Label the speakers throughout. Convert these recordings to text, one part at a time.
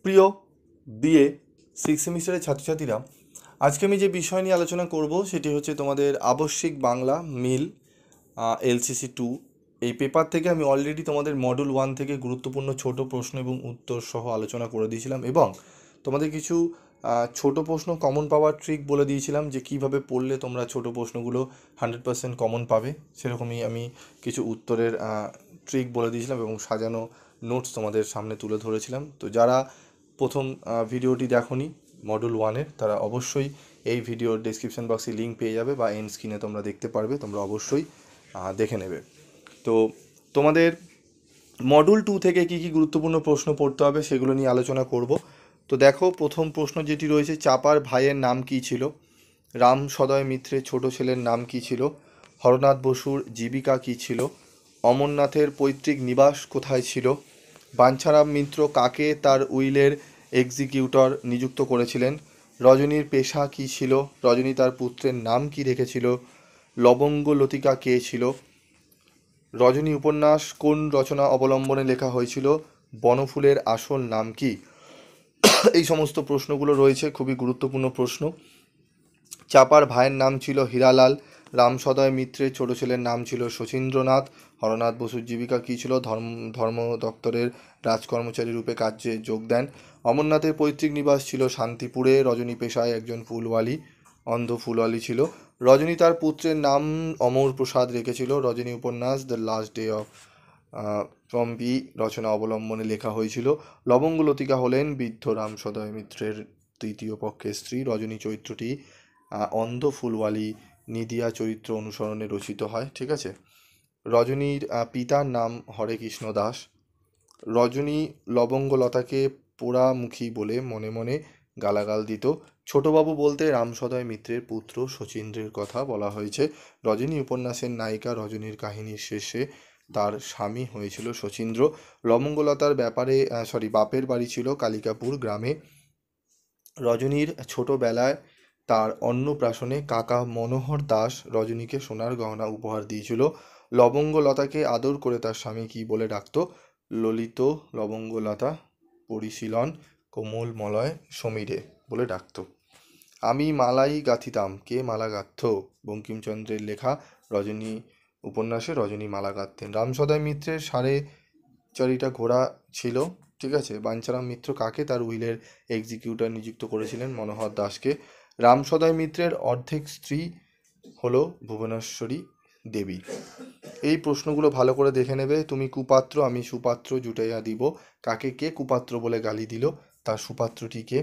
Speaker 1: প্রিয় BA six সেমিস্টারের ছাত্রছাত্রীরা, আজকে আমি যে বিষয় নিয়ে আলোচনা করব সেটি হচ্ছে তোমাদের আবশ্যিক বাংলা মিল এলসিসি 2। এই পেপার থেকে আমি অলরেডি তোমাদের মডুল 1 থেকে গুরুত্বপূর্ণ ছোট প্রশ্ন এবং উত্তর সহ আলোচনা করে দিয়েছিলাম এবং তোমাদের কিছু ছোট প্রশ্ন কমন পাওয়ার ট্রিক বলে দিয়েছিলাম যে কিভাবে পড়লে তোমরা ছোট প্রশ্নগুলো 100% কমন পাবে। সেরকমই আমি কিছু উত্তরের ট্রিক বলে দিয়েছিলাম এবং সাজানো নোটস তোমাদের সামনে তুলে ধরেছিলাম। তো যারা প্রথম ভিডিওটি দেখোনি মডুল 1-এর, তারা অবশ্যই এই ভিডিওর ডেসক্রিপশন বক্সে লিঙ্ক পেয়ে যাবে বা এন্ড স্ক্রিনে তোমরা দেখতে পারবে, তোমরা অবশ্যই দেখে নেবে। তো তোমাদের মডুল 2 থেকে কী কী গুরুত্বপূর্ণ প্রশ্ন পড়তে হবে সেগুলো নিয়ে আলোচনা করব। তো দেখো, প্রথম প্রশ্ন যেটি রয়েছে, চাপার ভাইয়ের নাম কী ছিল? রাম সদয় মিত্রের ছোট ছেলের নাম কী ছিল? হরনাথ বসুর জীবিকা কী ছিল? অমরনাথের পৈতৃক নিবাস কোথায় ছিল? বাঞ্ছারাম মিত্র কাকে তার উইলের এক্সিকিউটর নিযুক্ত করেছিলেন? রজনীর পেশা কী ছিল? রজনী তার পুত্রের নাম কী রেখেছিল? লবঙ্গ লতিকা কে ছিল? রজনী উপন্যাস কোন রচনা অবলম্বনে লেখা হয়েছিল? বনফুলের আসল নাম কি? এই সমস্ত প্রশ্নগুলো রয়েছে, খুবই গুরুত্বপূর্ণ প্রশ্ন। চাপার ভাইয়ের নাম ছিল হীরালাল। রামসদয় মিত্রের ছোট ছেলের নাম ছিল শচীন্দ্রনাথ। হরনাথ বসুর জীবিকা কী ছিল? ধর্ম দপ্তরের রাজকর্মচারী রূপে কার্যে যোগ দেন। অমরনাথের পৈতৃক নিবাস ছিল শান্তিপুরে। রজনী পেশায় একজন ফুলওয়ালি, অন্ধ ফুলওয়ালি ছিল। রজনী তার পুত্রের নাম অমর প্রসাদ রেখেছিল। রজনী উপন্যাস the last day of Pompeii রচনা অবলম্বনে লেখা হয়েছিল। লবঙ্গ লতিকা হলেন বৃদ্ধ রামসদয় মিত্রের তৃতীয় পক্ষের স্ত্রী। রজনী চরিত্রটি অন্ধ ফুলওয়ালি নিদিয়া চরিত্র অনুসরণে রচিত হয়। ঠিক আছে। রজনীর পিতার নাম হরে কৃষ্ণ দাস। রজনী লবঙ্গলতাকে পোড়ামুখী বলে মনে মনে গালাগাল দিত। ছোটবাবু বলতে রামসদয় মিত্রের পুত্র শচীন্দ্রের কথা বলা হয়েছে। রজনী উপন্যাসের নায়িকা রজনীর কাহিনীর শেষে তার স্বামী হয়েছিল শচীন্দ্র। লবঙ্গলতার বাপের বাড়ি ছিল কালিকাপুর গ্রামে। রজনীর ছোটবেলায় তার অন্নপ্রাশনে কাকা মনোহর দাস রজনীকে সোনার গহনা উপহার দিয়েছিল। লবঙ্গলতাকে আদর করে তার স্বামী কী বলে ডাকত? ললিত লবঙ্গলতা পরিশীলন কোমল মলয় সমীরে বলে ডাকত। আমি মালাই গাঁথিতাম, কে মালা গাঁথত? বঙ্কিমচন্দ্রের লেখা রজনী উপন্যাসে রজনী মালা গাঁথতেন। রামসদয় মিত্রের 4.5টা ঘোড়া ছিল। ঠিক আছে। বাঞ্ছারাম মিত্র কাকে তার উইলের এক্সিকিউটর নিযুক্ত করেছিলেন? মনোহর দাসকে। রামসদয় মিত্রের অর্ধেক স্ত্রী হলো ভুবনেশ্বরী দেবী। এই প্রশ্নগুলো ভালো করে দেখে নেবে। তুমি কুপাত্র আমি সুপাত্র জুটাইয়া দিব, কাকে কে কুপাত্র বলে গালি দিল? তার সুপাত্রটিকে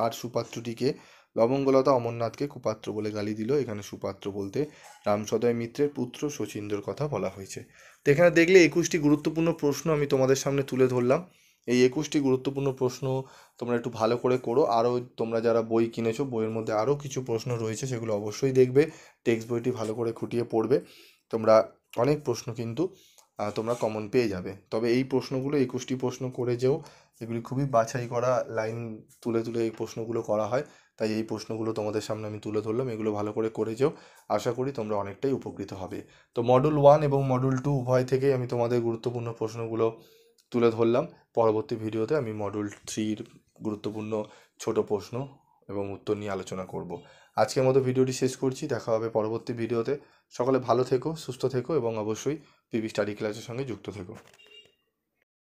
Speaker 1: আর সুপাত্রটিকে? লবঙ্গলতা অমরনাথকে কুপাত্র বলে গালি দিল। এখানে সুপাত্র বলতে রামসদয় মিত্রের পুত্র শচীন্দ্রের কথা বলা হয়েছে। তো এখানে দেখলে 21টি গুরুত্বপূর্ণ প্রশ্ন আমি তোমাদের সামনে তুলে ধরলাম। এই 21টি গুরুত্বপূর্ণ প্রশ্ন তোমরা একটু ভালো করে করো। আরও তোমরা যারা বই কিনেছো, বইয়ের মধ্যে আরও কিছু প্রশ্ন রয়েছে, সেগুলো অবশ্যই দেখবে। টেক্সট বইটি ভালো করে খুঁটিয়ে পড়বে। তোমরা অনেক প্রশ্ন কিন্তু তোমরা কমন পেয়ে যাবে। তবে এই প্রশ্নগুলো 21টি প্রশ্ন করে যেও, এগুলি খুবই বাছাই করা লাইন তুলে তুলে এই প্রশ্নগুলো করা হয়। তাই এই প্রশ্নগুলো তোমাদের সামনে আমি তুলে ধরলাম, এগুলো ভালো করে করে যেও। আশা করি তোমরা অনেকটাই উপকৃত হবে। তো মডুল 1 এবং মডুল 2 উভয় থেকেই আমি তোমাদের গুরুত্বপূর্ণ প্রশ্নগুলো তুলে ধরলাম। পরবর্তী ভিডিওতে আমি মডুল 3-র গুরুত্বপূর্ণ ছোট প্রশ্ন এবং উত্তর নিয়ে আলোচনা করব। আজকের মতো ভিডিওটি শেষ করছি, দেখা হবে পরবর্তী ভিডিওতে। সকলে ভালো থেকো, সুস্থ থেকো এবং অবশ্যই পিবি স্টাডি ক্লাসের সঙ্গে যুক্ত থেকো।